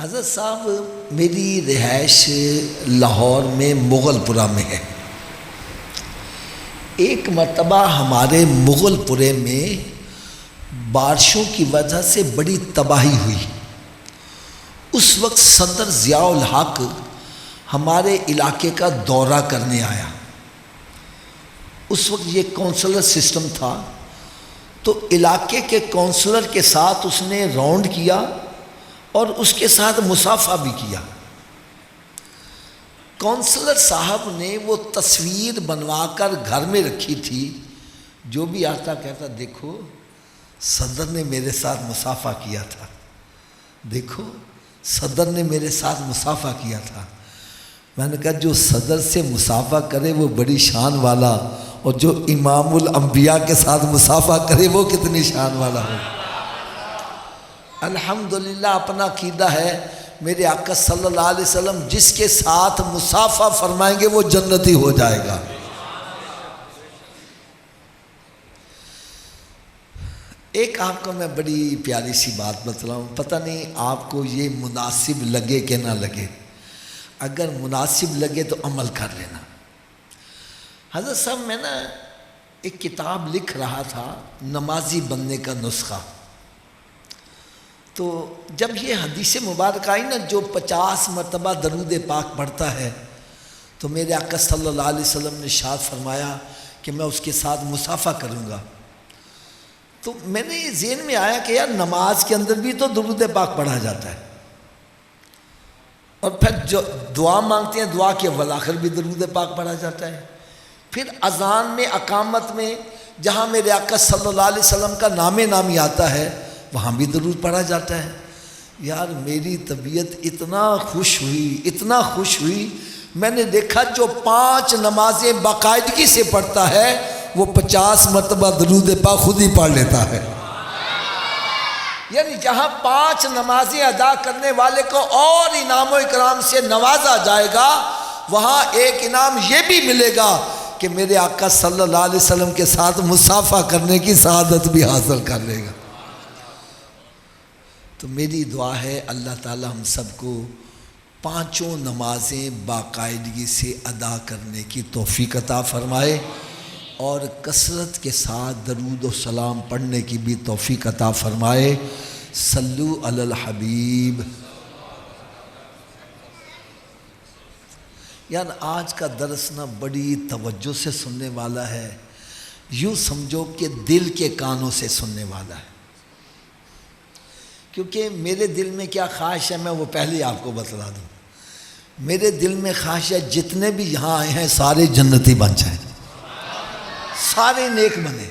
حضرت صاحب میری رہائش لاہور میں مغل پورہ میں ہے۔ ایک مرتبہ ہمارے مغل پورے میں بارشوں کی وجہ سے بڑی تباہی ہوئی۔ اس وقت صدر ضیاء الحق ہمارے علاقے کا دورہ کرنے آیا۔ اس وقت یہ کونسلر سسٹم تھا، تو علاقے کے کونسلر کے ساتھ اس نے راؤنڈ کیا اور اس کے ساتھ مصافحہ بھی کیا۔ کونسلر صاحب نے وہ تصویر بنوا کر گھر میں رکھی تھی، جو بھی آتا کہتا دیکھو صدر نے میرے ساتھ مصافحہ کیا تھا، دیکھو صدر نے میرے ساتھ مصافحہ کیا تھا۔ میں نے کہا جو صدر سے مصافحہ کرے وہ بڑی شان والا، اور جو امام الانبیاء کے ساتھ مصافحہ کرے وہ کتنی شان والا ہو۔ الحمدللہ اپنا عقیدہ ہے، میرے آقا صلی اللہ علیہ وسلم جس کے ساتھ مصافحہ فرمائیں گے وہ جنتی ہو جائے گا۔ ایک آپ کو میں بڑی پیاری سی بات بتلاؤں، پتہ نہیں آپ کو یہ مناسب لگے کہ نہ لگے، اگر مناسب لگے تو عمل کر لینا۔ حضرت صاحب میں نا ایک کتاب لکھ رہا تھا نمازی بننے کا نسخہ، تو جب یہ حدیث مبارک آئی نا جو 50 مرتبہ درود پاک پڑھتا ہے، تو میرے آقا صلی اللہ علیہ وسلم نے ارشاد فرمایا کہ میں اس کے ساتھ مصافحہ کروں گا۔ تو میں نے یہ ذہن میں آیا کہ یار نماز کے اندر بھی تو درود پاک پڑھا جاتا ہے، اور پھر جو دعا مانگتے ہیں دعا کے اول آخر بھی درود پاک پڑھا جاتا ہے، پھر اذان میں اقامت میں جہاں میرے آقا صلی اللہ علیہ وسلم کا نام نامی آتا ہے وہاں بھی درود پڑھا جاتا ہے۔ یار میری طبیعت اتنا خوش ہوئی، میں نے دیکھا جو 5 نمازیں باقاعدگی سے پڑھتا ہے وہ 50 مرتبہ درود پاک خود ہی پڑھ لیتا ہے۔ یعنی جہاں 5 نمازیں ادا کرنے والے کو اور انعام و اکرام سے نوازا جائے گا، وہاں ایک انعام یہ بھی ملے گا کہ میرے آقا صلی اللہ علیہ وسلم کے ساتھ مصافحہ کرنے کی سعادت بھی حاصل کر لے گا۔ تو میری دعا ہے اللہ تعالی ہم سب کو 5 نمازیں باقاعدگی سے ادا کرنے کی توفیق عطا فرمائے، اور کثرت کے ساتھ درود و سلام پڑھنے کی بھی توفیق عطا فرمائے۔ صلو علی الحبیب۔ یار آج کا درس نا بڑی توجہ سے سننے والا ہے، یوں سمجھو کہ دل کے کانوں سے سننے والا ہے، کیونکہ میرے دل میں کیا خواہش ہے میں وہ پہلے آپ کو بتلا دوں۔ میرے دل میں خواہش ہے جتنے بھی یہاں آئے ہیں سارے جنتی بن جائیں، سارے نیک بنے،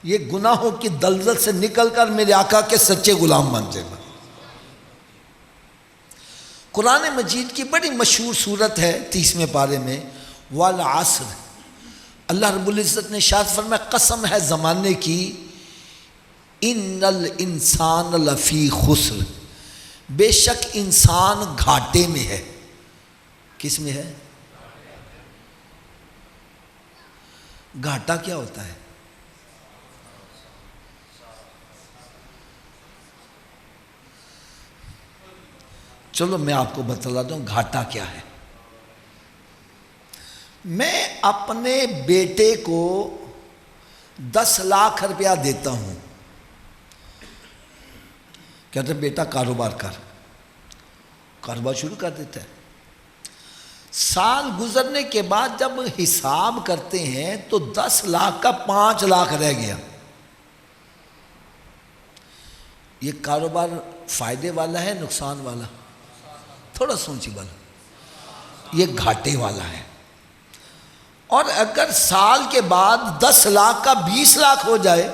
یہ گناہوں کی دلدل سے نکل کر میرے آقا کے سچے غلام بن جائیں۔ قرآن مجید کی بڑی مشہور سورت ہے 30ویں پارے میں، والعصر، اللہ رب العزت نے ارشاد فرمایا قسم ہے زمانے کی، ان الانسان لفی خسر، بے شک انسان گھاٹے میں ہے۔ کس میں ہے؟ گھاٹا کیا ہوتا ہے؟ چلو میں آپ کو بتلا دوں گھاٹا کیا ہے۔ میں اپنے بیٹے کو 10 لاکھ روپیہ دیتا ہوں، کہتے بیٹا کاروبار شروع کر دیتا ہے۔ سال گزرنے کے بعد جب حساب کرتے ہیں تو 10 لاکھ کا 5 لاکھ رہ گیا۔ یہ کاروبار فائدے والا ہے نقصان والا؟ تھوڑا سوچی والا، یہ گھاٹے والا ہے۔ اور اگر سال کے بعد 10 لاکھ کا 20 لاکھ ہو جائے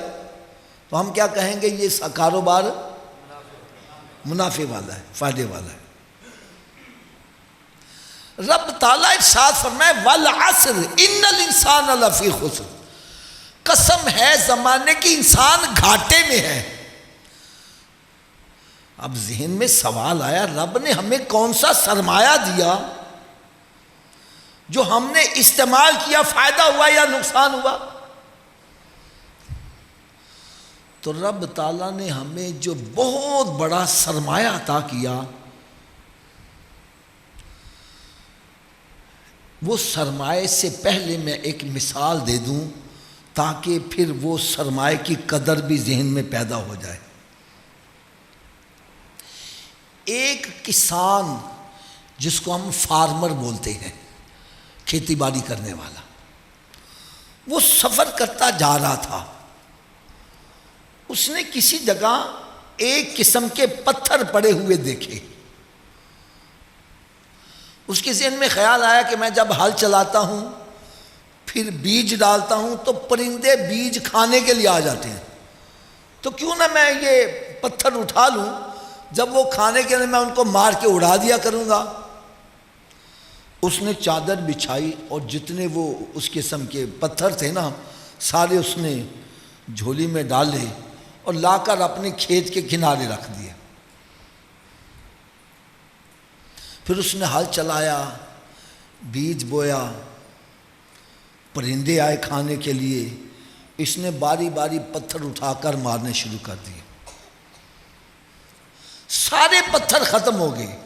تو ہم کیا کہیں گے؟ یہ کاروبار منافع والا ہے، فائدے والا ہے۔ رب تعالیٰ ارشاد فرمائے والعصر ان الانسان لفی خسر، قسم ہے زمانے کی انسان گھاٹے میں ہے۔ اب ذہن میں سوال آیا رب نے ہمیں کون سا سرمایہ دیا جو ہم نے استعمال کیا فائدہ ہوا یا نقصان ہوا؟ تو رب تعالیٰ نے ہمیں جو بہت بڑا سرمایہ عطا کیا وہ سرمائے سے پہلے میں ایک مثال دے دوں تاکہ پھر وہ سرمائے کی قدر بھی ذہن میں پیدا ہو جائے۔ ایک کسان جس کو ہم فارمر بولتے ہیں، کھیتی باڑی کرنے والا، وہ سفر کرتا جا رہا تھا۔ اس نے کسی جگہ ایک قسم کے پتھر پڑے ہوئے دیکھے۔ اس کے ذہن میں خیال آیا کہ میں جب ہل چلاتا ہوں پھر بیج ڈالتا ہوں تو پرندے بیج کھانے کے لیے آ جاتے ہیں، تو کیوں نہ میں یہ پتھر اٹھا لوں، جب وہ کھانے کے لیے میں ان کو مار کے اڑا دیا کروں گا۔ اس نے چادر بچھائی اور جتنے وہ اس قسم کے پتھر تھے نا سارے اس نے جھولی میں ڈالے اور لا کر اپنے کھیت کے کنارے رکھ دیے۔ پھر اس نے ہل چلایا، بیج بویا، پرندے آئے کھانے کے لیے، اس نے باری باری پتھر اٹھا کر مارنے شروع کر دیے۔ سارے پتھر ختم ہو گئے۔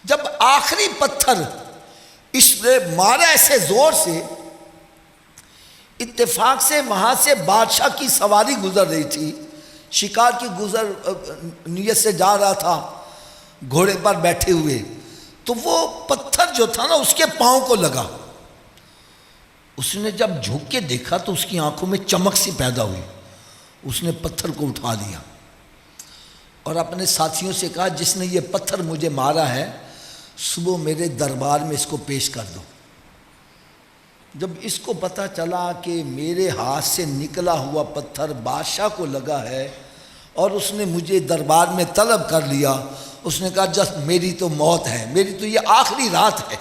جب آخری پتھر اس نے مارا ایسے زور سے، اتفاق سے وہاں سے بادشاہ کی سواری گزر رہی تھی، شکار کی نیت سے جا رہا تھا گھوڑے پر بیٹھے ہوئے، تو وہ پتھر جو تھا نا اس کے پاؤں کو لگا۔ اس نے جب جھک کے دیکھا تو اس کی آنکھوں میں چمک سی پیدا ہوئی۔ اس نے پتھر کو اٹھا لیا اور اپنے ساتھیوں سے کہا جس نے یہ پتھر مجھے مارا ہے صبح میرے دربار میں اس کو پیش کر دو۔ جب اس کو پتہ چلا کہ میرے ہاتھ سے نکلا ہوا پتھر بادشاہ کو لگا ہے اور اس نے مجھے دربار میں طلب کر لیا، اس نے کہا جس میری تو موت ہے، میری تو یہ آخری رات ہے۔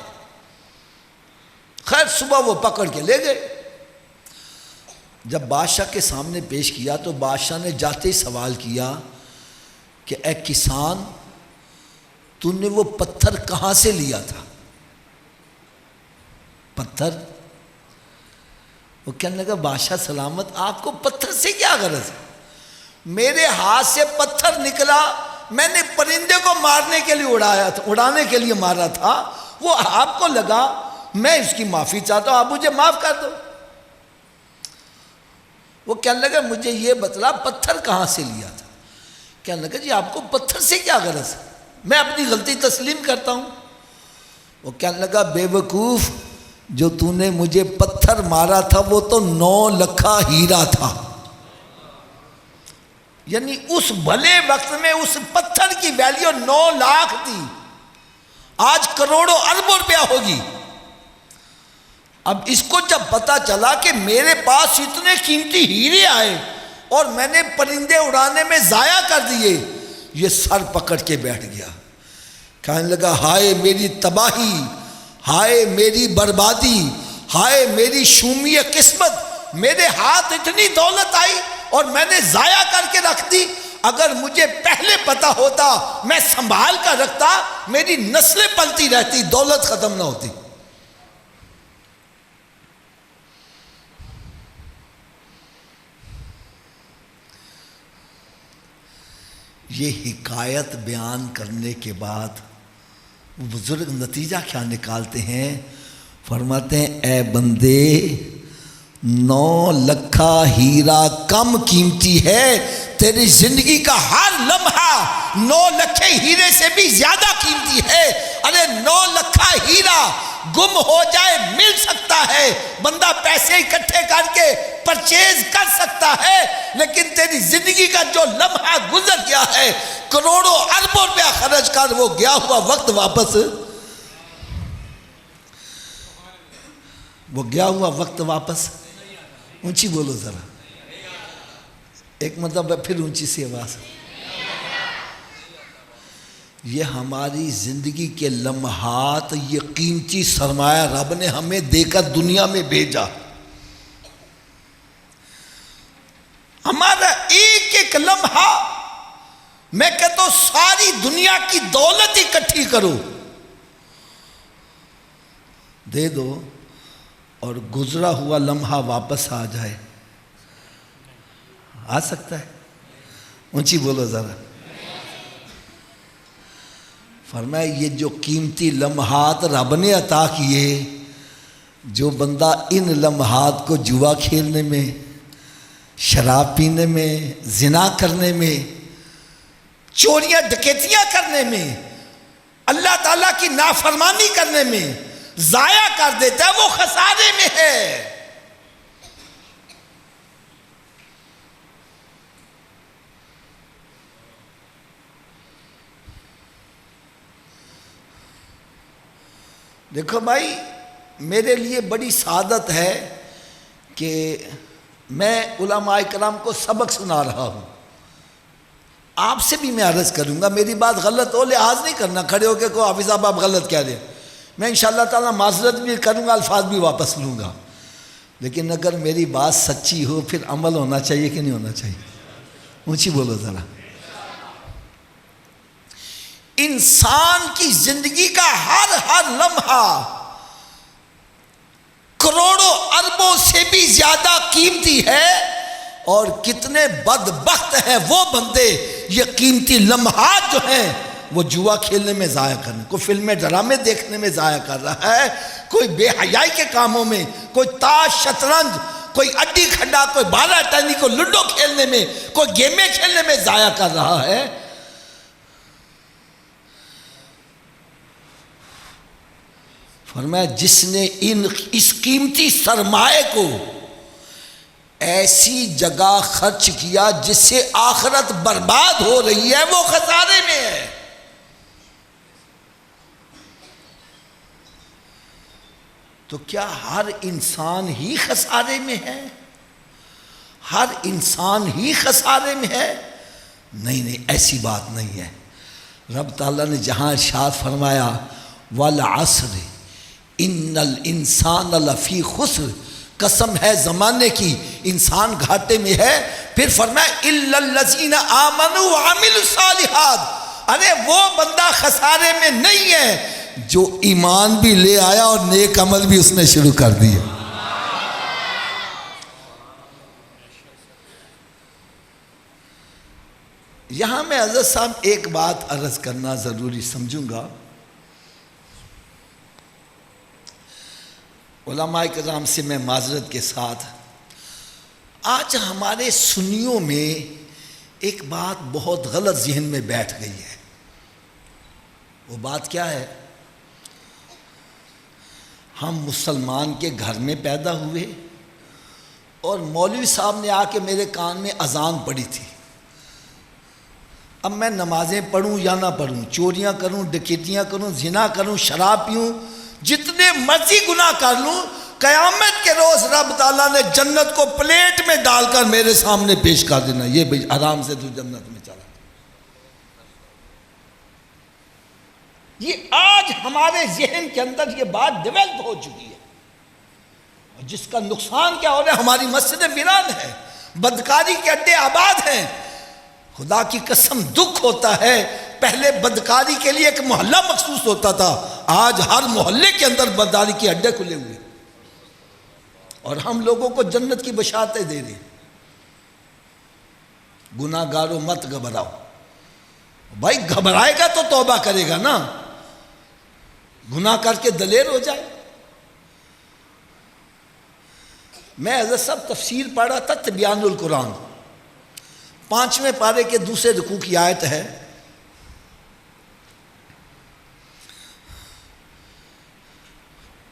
خیر صبح وہ پکڑ کے لے گئے۔ جب بادشاہ کے سامنے پیش کیا تو بادشاہ نے جاتے ہی سوال کیا کہ اے کسان، تو نے وہ پتھر کہاں سے لیا تھا؟ پتھر؟ وہ کہنے لگا بادشاہ سلامت، آپ کو پتھر سے کیا غرض ہے؟ میرے ہاتھ سے پتھر نکلا، میں نے پرندے کو مارنے کے لیے اڑایا تھا، اڑانے کے لیے مارا تھا، وہ آپ کو لگا، میں اس کی معافی چاہتا ہوں، آپ مجھے معاف کر دو۔ وہ کہنے لگا مجھے یہ بتلا پتھر کہاں سے لیا تھا؟ کہنے لگا جی آپ کو پتھر سے کیا غرض ہے، میں اپنی غلطی تسلیم کرتا ہوں۔ وہ کہنے لگا بے وقوف، جو تو نے مجھے پتھر مارا تھا وہ تو 9 لکھا ہیرا تھا۔ یعنی اس بھلے وقت میں اس پتھر کی ویلیو 9 لاکھ تھی، آج کروڑوں اربوں روپیہ ہوگی۔ اب اس کو جب پتہ چلا کہ میرے پاس اتنے قیمتی ہیرے آئے اور میں نے پرندے اڑانے میں ضائع کر دیے، یہ سر پکڑ کے بیٹھ گیا، کہنے لگا ہائے میری تباہی، ہائے میری بربادی، ہائے میری شومی قسمت، میرے ہاتھ اتنی دولت آئی اور میں نے ضائع کر کے رکھ دی۔ اگر مجھے پہلے پتا ہوتا میں سنبھال کر رکھتا، میری نسلیں پلتی رہتی، دولت ختم نہ ہوتی۔ یہ حکایت بیان کرنے کے بعد بزرگ نتیجہ کیا نکالتے ہیں؟ فرماتے ہیں اے بندے، 9 لکھا ہیرا کم قیمتی ہے، تیری زندگی کا ہر لمحہ 9 لکھے ہیرے سے بھی زیادہ قیمتی ہے۔ ارے 9 لکھا ہیرا گم ہو جائے مل سکتا ہے، بندہ پیسے اکٹھے کر کے پرچیز کر سکتا ہے، لیکن تیری زندگی کا جو لمحہ گزر گیا ہے، کروڑوں اربوں روپیہ خرچ کر وہ گیا ہوا وقت واپس، وہ گیا ہوا وقت واپس، اونچی بولو ذرا، ایک مطلب پھر اونچی سی آواز، یہ ہماری زندگی کے لمحات، یہ قیمتی سرمایہ رب نے ہمیں دے کر دنیا میں بھیجا۔ ہمارا ایک ایک لمحہ، میں کہتا ہوں ساری دنیا کی دولت اکٹھی کرو، دے دو، اور گزرا ہوا لمحہ واپس آ جائے، آ سکتا ہے؟ اونچی بولو ذرا۔ فرمایا یہ جو قیمتی لمحات رب نے عطا کیے، جو بندہ ان لمحات کو جوا کھیلنے میں، شراب پینے میں، زنا کرنے میں، چوریاں ڈکیتیاں کرنے میں، اللہ تعالیٰ کی نافرمانی کرنے میں ضائع کر دیتا ہے، وہ خسارے میں ہے۔ دیکھو بھائی، میرے لیے بڑی سعادت ہے کہ میں علماء کرام کو سبق سنا رہا ہوں۔ آپ سے بھی میں عرض کروں گا، میری بات غلط ہو لحاظ نہیں کرنا، کھڑے ہو کے کو حافظ صاحب آپ غلط کہہ رہے ہیں، میں انشاءاللہ تعالیٰ معذرت بھی کروں گا، الفاظ بھی واپس لوں گا، لیکن اگر میری بات سچی ہو پھر عمل ہونا چاہیے کہ نہیں ہونا چاہیے؟ اونچی بولو ذرا۔ انسان کی زندگی کا ہر لمحہ کروڑوں اربوں سے بھی زیادہ قیمتی ہے، اور کتنے بدبخت ہیں وہ بندے یہ قیمتی لمحات جو ہیں وہ جوا کھیلنے میں ضائع کرنے، کوئی فلمیں ڈرامے دیکھنے میں ضائع کر رہا ہے، کوئی بے حیائی کے کاموں میں، کوئی تاش شطرنج، کوئی اڈی کھڈا، کوئی بالا ٹہنی، کوئی لڈو کھیلنے میں، کوئی گیمیں کھیلنے میں ضائع کر رہا ہے۔ فرمایا جس نے اس قیمتی سرمائے کو ایسی جگہ خرچ کیا جس سے آخرت برباد ہو رہی ہے، وہ خسارے میں ہے۔ تو کیا ہر انسان ہی خسارے میں ہے؟ ہر انسان ہی خسارے میں ہے؟ نہیں، ایسی بات نہیں ہے۔ رب تعالیٰ نے جہاں ارشاد فرمایا وَالْعَصْرِ اِنَّ الْإِنسَانَ لَفِي خُسْرٍ، قسم ہے زمانے کی انسان گھاٹے میں ہے، پھر فرمایا إِلَّا الَّذِينَ آمَنُوا وَعَمِلُوا الصَّالِحَاتِ، ارے وہ بندہ خسارے میں نہیں ہے جو ایمان بھی لے آیا اور نیک عمل بھی اس نے شروع کر دیا۔ یہاں میں حضرت صاحب ایک بات عرض کرنا ضروری سمجھوں گا۔ علماء کرام سے میں معذرت کے ساتھ، آج ہمارے سنیوں میں ایک بات بہت غلط ذہن میں بیٹھ گئی ہے۔ وہ بات کیا ہے؟ ہم مسلمان کے گھر میں پیدا ہوئے اور مولوی صاحب نے آ کے میرے کان میں اذان پڑھی تھی، اب میں نمازیں پڑھوں یا نہ پڑھوں، چوریاں کروں، ڈکیتیاں کروں، زنا کروں، شراب پیوں، جتنے مرضی گناہ کر لوں، قیامت کے روز رب تعالیٰ نے جنت کو پلیٹ میں ڈال کر میرے سامنے پیش کر دینا، یہ بھئی آرام سے تو جنت میں چلا۔ یہ آج ہمارے ذہن کے اندر یہ بات ڈیولپ ہو چکی ہے، جس کا نقصان کیا ہو رہا ہے، ہماری مسجدیں ویران ہیں، بدکاری کے اڈے آباد ہیں۔ خدا کی قسم دکھ ہوتا ہے، پہلے بدکاری کے لیے ایک محلہ مخصوص ہوتا تھا، آج ہر محلے کے اندر بدکاری کے اڈے کھلے ہوئے، اور ہم لوگوں کو جنت کی بشارتیں دے رہے۔ گناہ گاروں مت گھبراؤ، بھائی گھبرائے گا تو توبہ کرے گا نا، گناہ کر کے دلیر ہو جائے۔ میں حضرت صاحب تفسیر پڑھ رہا تھا تبیان القرآن، 5ویں پارے کے دوسرے رکوع کی آیت ہے،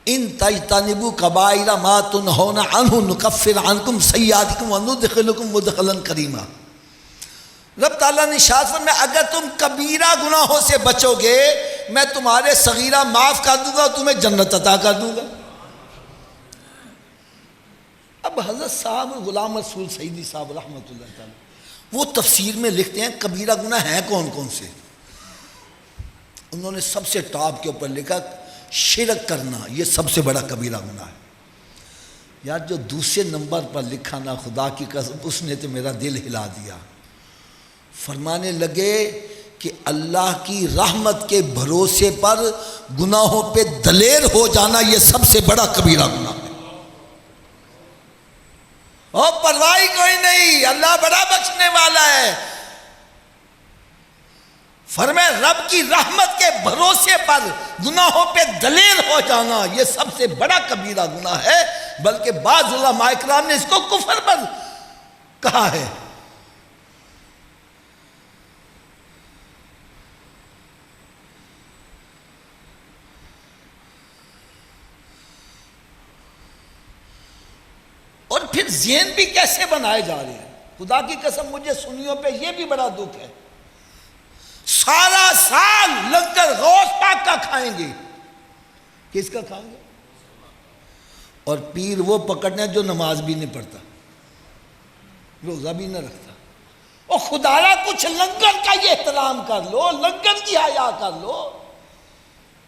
ان تجتنبوا کبائر ما تنہون عنہ نکفر عنکم سیئاتکم وندخلکم مدخلا کریما۔ رب تعالیٰ نے ارشاد فرمایا اگر تم کبیرہ گناہوں سے بچو گے میں تمہارے صغیرہ معاف کر دوں گا اور تمہیں جنت عطا کر دوں گا۔ اب حضرت صاحب غلام رسول سعیدی صاحب رحمۃ اللہ تعالی وہ تفسیر میں لکھتے ہیں کبیرہ گناہ ہیں کون کون سے، انہوں نے سب سے ٹاپ کے اوپر لکھا شرک کرنا، یہ سب سے بڑا کبیرہ گناہ ہے۔ یار جو دوسرے نمبر پر لکھا نا خدا کی قسم اس نے تو میرا دل ہلا دیا، فرمانے لگے کہ اللہ کی رحمت کے بھروسے پر گناہوں پہ دلیر ہو جانا یہ سب سے بڑا کبیرہ گناہ ہے۔ اور پرواہی کوئی نہیں، اللہ بڑا بخشنے والا ہے۔ فرمائے رب کی رحمت کے بھروسے پر گناہوں پہ دلیر ہو جانا یہ سب سے بڑا کبیرہ گناہ ہے، بلکہ بعض علماء اکرام نے اس کو کفر پر کہا ہے۔ اور پھر ذہن بھی کیسے بنائے جا رہے ہیں، خدا کی قسم مجھے سنیوں پہ یہ بھی بڑا دکھ ہے۔ سارا سال لنگر غوث پاک کا کھائیں گے، کس کا کھائیں گے؟ اور پیر وہ پکڑنا جو نماز بھی نہیں پڑھتا، روزہ بھی نہ رکھتا۔ اور خدا را کچھ لنگر کا یہ احترام کر لو، لنگر کی حیا کر لو۔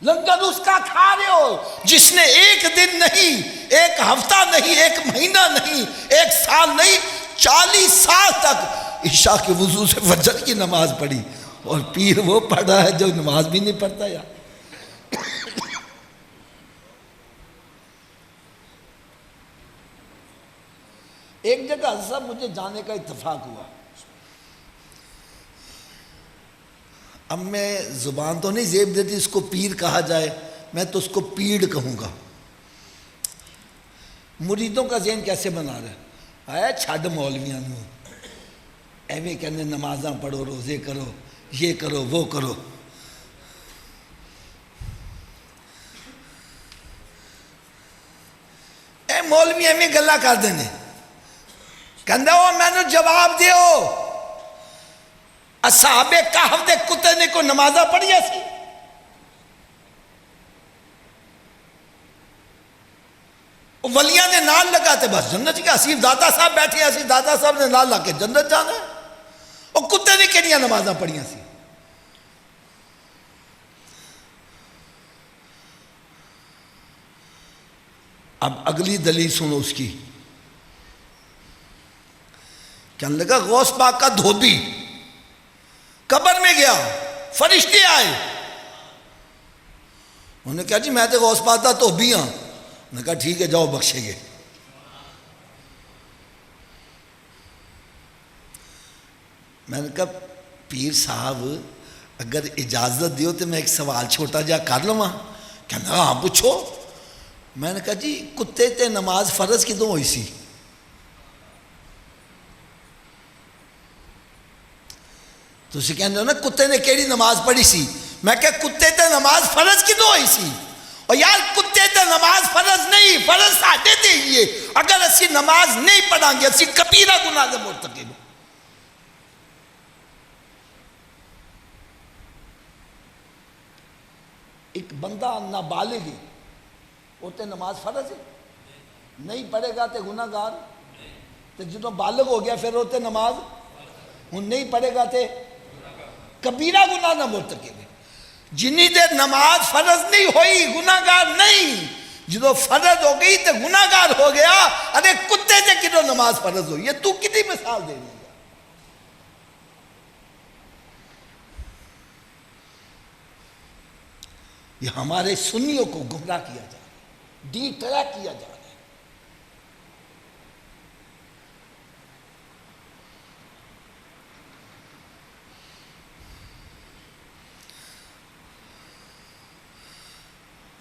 لنگر اس کا کھا رہے ہو جس نے ایک دن نہیں، ایک ہفتہ نہیں، ایک مہینہ نہیں، ایک سال نہیں، 40 سال تک عشاء کے وضو سے فجر کی نماز پڑھی، اور پیر وہ پڑھا ہے جو نماز بھی نہیں پڑھتا۔ یار ایک جگہ صاحب مجھے جانے کا اتفاق ہوا، اب میں زبان تو نہیں زیب دیتی اس کو پیر کہا جائے، میں تو اس کو پیڑ کہوں گا۔ مریدوں کا ذہن کیسے بنا رہا ہے، آیا چھڈ مولویاں نو ایویں کہنے نمازاں پڑھو، روزے کرو، یہ کرو، وہ کرو۔ اے مولوی ایویں گلا کر دینے، کہندا وہ میں نے جواب دیو اصحاب کہف دے کتے نے کوئی نمازاں پڑھیا سی؟ ولیاں نے نال لگاتے بس جنت کے، اسی داتا صاحب بیٹھے ہیں، اسی داتا صاحب نے نال لگا کے جنت جانا ہے، اور کتے نے کہڑیاں نمازاں پڑھیا سی؟ اب اگلی دلیل سنو اس کی، کہنے لگا غوث پاک کا دھوبی قبر میں گیا، فرشتے آئے، انہوں نے کہا جی میں تو غوث پاک کا دھوبی ہاں، انہوں نے کہا ٹھیک ہے جاؤ بخشے گے۔ میں نے کہا پیر صاحب اگر اجازت دیو تو میں ایک سوال چھوٹا جا کر لوں؟ کہنا ہاں پوچھو۔ میں نے کہا جی کتے تے نماز فرض کدوں ہوئی سی؟ تو اسی کہنے ہو نا کتے نے کیڑی نماز پڑھی سی؟ میں کہا کتے تے نماز فرض کدوں ہوئی سی؟ اور یار کتے تے نماز فرض نہیں، فرض ساڈے تے ہی ہے، اگر اسی نماز نہیں پڑھاں گے اسی کبیرہ گناہ دے مرتکب۔ ایک بندہ نابالغ ہے، وہ تے نماز فرض ہے، نہیں پڑھے گا تے گناہ گار، تے جدوں بالغ ہو گیا پھر وہ تے نماز ہن نہیں پڑھے گا تے کبیرہ گناہ نہ مرتکب ہے۔ جنی دیر نماز فرض نہیں ہوئی گناہ گار نہیں، جدو فرض ہو گئی تے گناہ گار ہو گیا۔ ارے کتے سے کدو نماز فرض ہوئی ہے، تو کتنی مثال دے رہی ہے؟ یہ ہمارے سنیوں کو گمراہ کیا جا رہا ہے، ڈی ٹریک کیا جا رہا ہے۔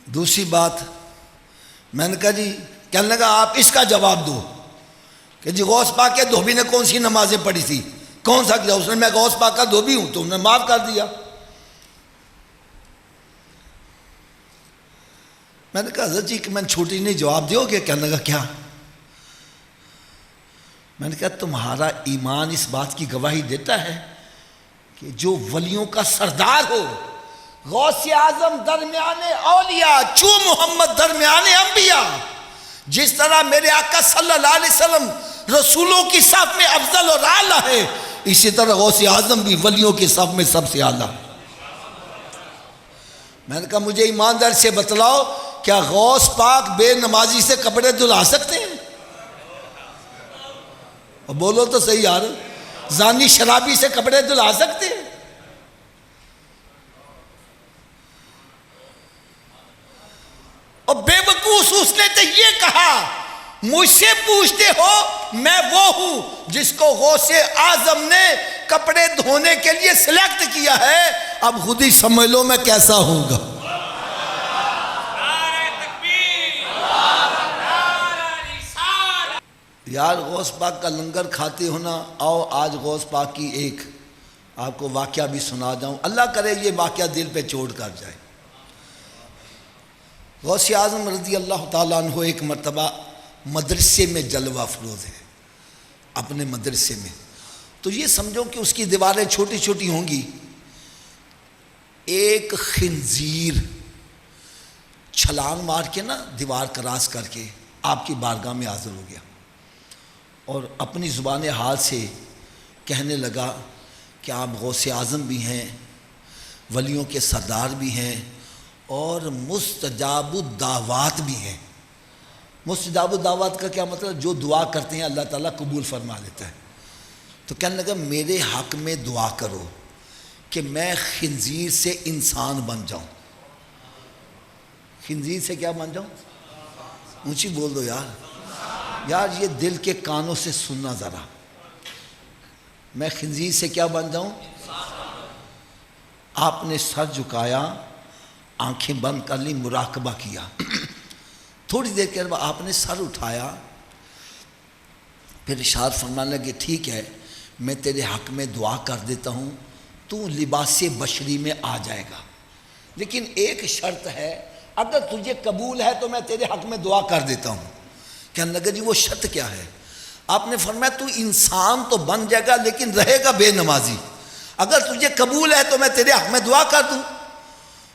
دوسری بات میں نے کہا جی، کہنے لگا آپ اس کا جواب دو کہ جی غوث پاک کے دھوبی نے کون سی نمازیں پڑھی تھی، کون سا کیا؟ اس نے میں غوث پاک کا دھوبی ہوں تو انہوں نے معاف کر دیا۔ میں نے کہا حضرت جی کہ میں چھوٹی نہیں جواب دیو گے؟ کہنے لگا کیا؟ میں نے کہا تمہارا ایمان اس بات کی گواہی دیتا ہے کہ جو ولیوں کا سردار ہو، غوث اعظم درمیان اولیاء، چو محمد درمیان انبیاء، جس طرح میرے آقا صلی اللہ علیہ وسلم رسولوں کی صف میں افضل اور اعلیٰ ہے، اسی طرح غوث اعظم بھی ولیوں کی صف میں سب سے اعلیٰ۔ میں نے کہا مجھے ایماندار سے بتلاؤ کیا غوث پاک بے نمازی سے کپڑے دھلا سکتے ہیں؟ اور بولو تو صحیح یار، زانی شرابی سے کپڑے دھلا سکتے ہیں؟ اور بے وقوف اس نے تو یہ کہا مجھ سے پوچھتے ہو میں وہ ہوں جس کو غوث اعظم نے کپڑے دھونے کے لیے سلیکٹ کیا ہے، اب خود ہی سمجھ لو میں کیسا ہوں گا۔ یار غوث پاک کا لنگر کھاتے ہو نا، آؤ آج غوث پاک کی ایک آپ کو واقعہ بھی سنا جاؤں، اللہ کرے یہ واقعہ دل پہ چوٹ کر جائے۔ غوث اعظم رضی اللہ تعالیٰ عنہ ایک مرتبہ مدرسے میں جلوہ افروز ہے، اپنے مدرسے میں، تو یہ سمجھو کہ اس کی دیواریں چھوٹی چھوٹی ہوں گی۔ ایک خنزیر چھلانگ مار کے نا دیوار کراس کر کے آپ کی بارگاہ میں حاضر ہو گیا اور اپنی زبان حال سے کہنے لگا کہ آپ غوث اعظم بھی ہیں، ولیوں کے سردار بھی ہیں اور مستجاب الدعوات بھی ہیں۔ مستجاب الدعوات کا کیا مطلب؟ جو دعا کرتے ہیں اللہ تعالیٰ قبول فرما لیتا ہے۔ تو کہنے لگا میرے حق میں دعا کرو کہ میں خنزیر سے انسان بن جاؤں۔ خنزیر سے کیا بن جاؤں؟ اونچی بول دو یار، یار یہ دل کے کانوں سے سننا ذرا، میں خنزیر سے کیا بن جاؤں؟ آپ نے سر جھکایا، آنکھیں بند کر لی، مراقبہ کیا۔ تھوڑی دیر کے بعد آپ نے سر اٹھایا، پھر ارشاد فرمانے لگے ٹھیک ہے میں تیرے حق میں دعا کر دیتا ہوں، تو لباس بشری میں آ جائے گا، لیکن ایک شرط ہے، اگر تجھے قبول ہے تو میں تیرے حق میں دعا کر دیتا ہوں۔ کہنے لگا جی وہ شرط کیا ہے؟ آپ نے فرمایا تو انسان تو بن جائے گا لیکن رہے گا بے نمازی، اگر تجھے قبول ہے تو میں تیرے حق میں دعا کر دوں۔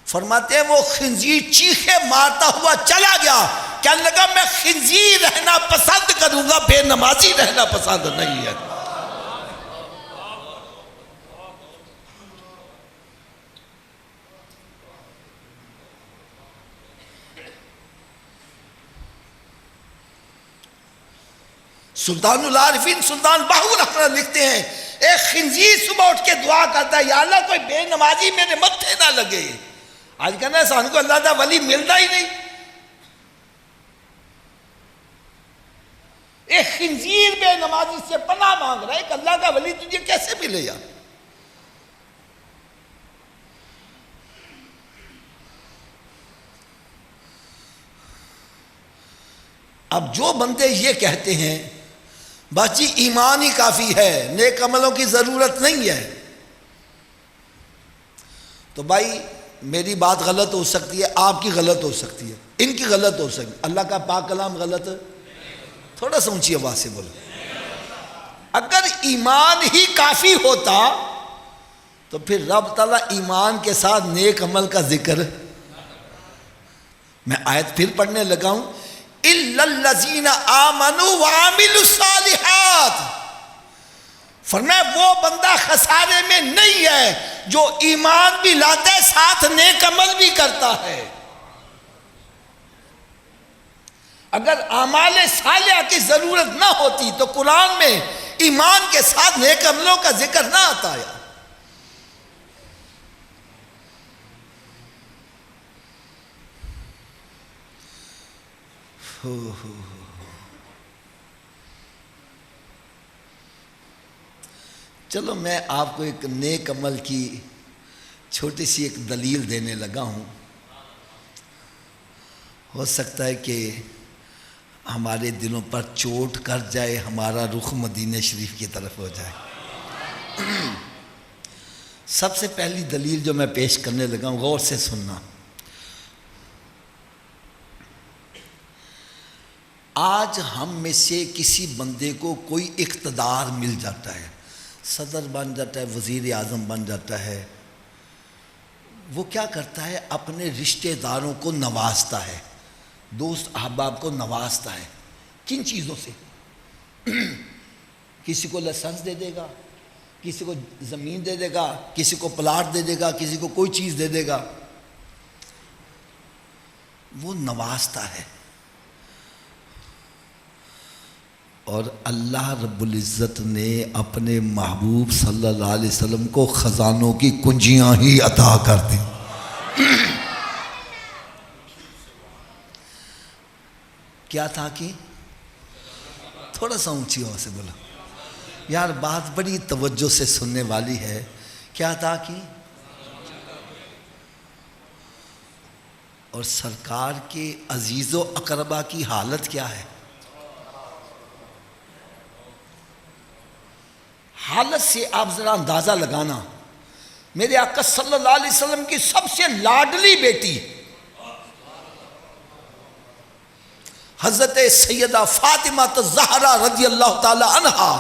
فرماتے ہیں وہ خنزیر چیخے مارتا ہوا چلا گیا، کہنے لگا میں خنزیر رہنا پسند کروں گا، بے نمازی رہنا پسند نہیں ہے۔ سلطان العارفین سلطان باہو رحمۃ لکھتے ہیں ایک خنزیر صبح اٹھ کے دعا کرتا ہے، یا اللہ کوئی بے نمازی میرے متھے نہ لگے۔ آج کہنا ہے سان کو اللہ دا ولی ملتا ہی نہیں، ایک خنزیر بے نمازی سے پناہ مانگ رہا ہے، ایک اللہ کا ولی تجھے کیسے ملے یار؟ اب جو بندے یہ کہتے ہیں بس جی ایمان ہی کافی ہے، نیک عملوں کی ضرورت نہیں ہے، تو بھائی میری بات غلط ہو سکتی ہے، آپ کی غلط ہو سکتی ہے، ان کی غلط ہو سکتی ہے، اللہ کا پاک کلام غلط ہے؟ تھوڑا سا اونچی آواز سے بولو۔ اگر ایمان ہی کافی ہوتا تو پھر رب تعالیٰ ایمان کے ساتھ نیک عمل کا ذکر، میں آیت پھر پڑھنے لگا ہوں، إِلَّا الَّذِينَ آمَنُوا وَعَمِلُوا الصَّالِحَاتِ، فرمایا وہ بندہ خسارے میں نہیں ہے جو ایمان بھی لاتا ہے ساتھ نیک عمل بھی کرتا ہے۔ اگر اعمال صالحہ کی ضرورت نہ ہوتی تو قرآن میں ایمان کے ساتھ نیک عملوں کا ذکر نہ آتا ہے۔ چلو میں آپ کو ایک نیک عمل کی چھوٹی سی ایک دلیل دینے لگا ہوں، ہو سکتا ہے کہ ہمارے دلوں پر چوٹ کر جائے، ہمارا رخ مدینہ شریف کی طرف ہو جائے۔ سب سے پہلی دلیل جو میں پیش کرنے لگا ہوں غور سے سننا۔ آج ہم میں سے کسی بندے کو کوئی اقتدار مل جاتا ہے، صدر بن جاتا ہے، وزیر اعظم بن جاتا ہے، وہ کیا کرتا ہے؟ اپنے رشتہ داروں کو نوازتا ہے، دوست احباب کو نوازتا ہے۔ کن چیزوں سے؟ کسی کو لائسنس دے دے گا، کسی کو زمین دے دے گا، کسی کو پلاٹ دے دے گا، کسی کو کوئی چیز دے دے گا، وہ نوازتا ہے۔ اور اللہ رب العزت نے اپنے محبوب صلی اللہ علیہ وسلم کو خزانوں کی کنجیاں ہی عطا کر دی۔ کیا تھا کہ تھوڑا سا اونچی آواز سے بولا یار، بات بڑی توجہ سے سننے والی ہے۔ کیا تھا کہ اور سرکار کے عزیز و اقربا کی حالت کیا ہے؟ حالت سے آپ ذرا اندازہ لگانا، میرے آقا صلی اللہ علیہ وسلم کی سب سے لاڈلی بیٹی حضرت سیدہ فاطمہ الزہرا رضی اللہ تعالی عنہا،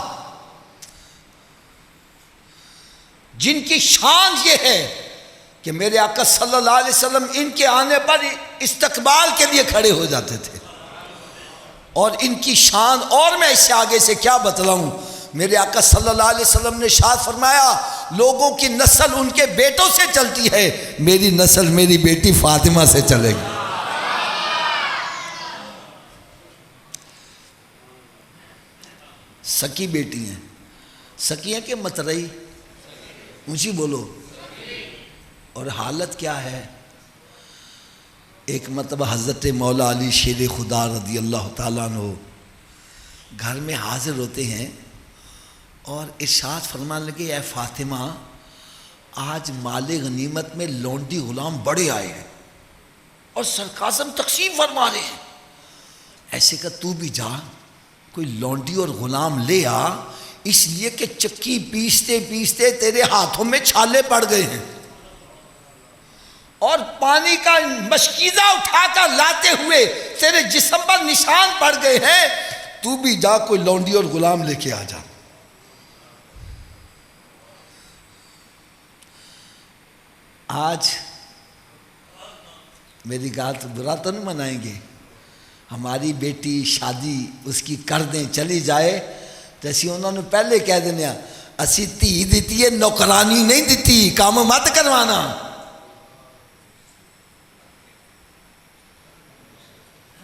جن کی شان یہ ہے کہ میرے آقا صلی اللہ علیہ وسلم ان کے آنے پر استقبال کے لیے کھڑے ہو جاتے تھے، اور ان کی شان اور میں اس سے آگے سے کیا بتلاؤں۔ میرے آقا صلی اللہ علیہ وسلم نے ارشاد فرمایا لوگوں کی نسل ان کے بیٹوں سے چلتی ہے، میری نسل میری بیٹی فاطمہ سے چلے گی۔ سکی بیٹی ہیں، سکی ہیں کہ مترئی؟ اونچی بولو۔ اور حالت کیا ہے؟ ایک مرتبہ حضرت مولا علی شیر خدا رضی اللہ تعالیٰ عنہ گھر میں حاضر ہوتے ہیں اور ارشاد فرمانے لگے اے فاطمہ، آج مال غنیمت میں لونڈی غلام بڑے آئے ہیں اور سرکازم تقسیم فرما رہے ہیں، ایسے کہ تو بھی جا کوئی لونڈی اور غلام لے آ، اس لیے کہ چکی پیستے پیستے تیرے ہاتھوں میں چھالے پڑ گئے ہیں اور پانی کا مشکیزہ اٹھا کر لاتے ہوئے تیرے جسم پر نشان پڑ گئے ہیں، تو بھی جا کوئی لونڈی اور غلام لے کے آ جا۔ آج میری بات برا تو نہیں منائیں گے، ہماری بیٹی شادی اس کی کر دیں چلی جائے تو اسی انہوں نے پہلے کہہ دینا اسی تھی دیتی ہے نوکرانی نہیں دیتی، کام مت کروانا۔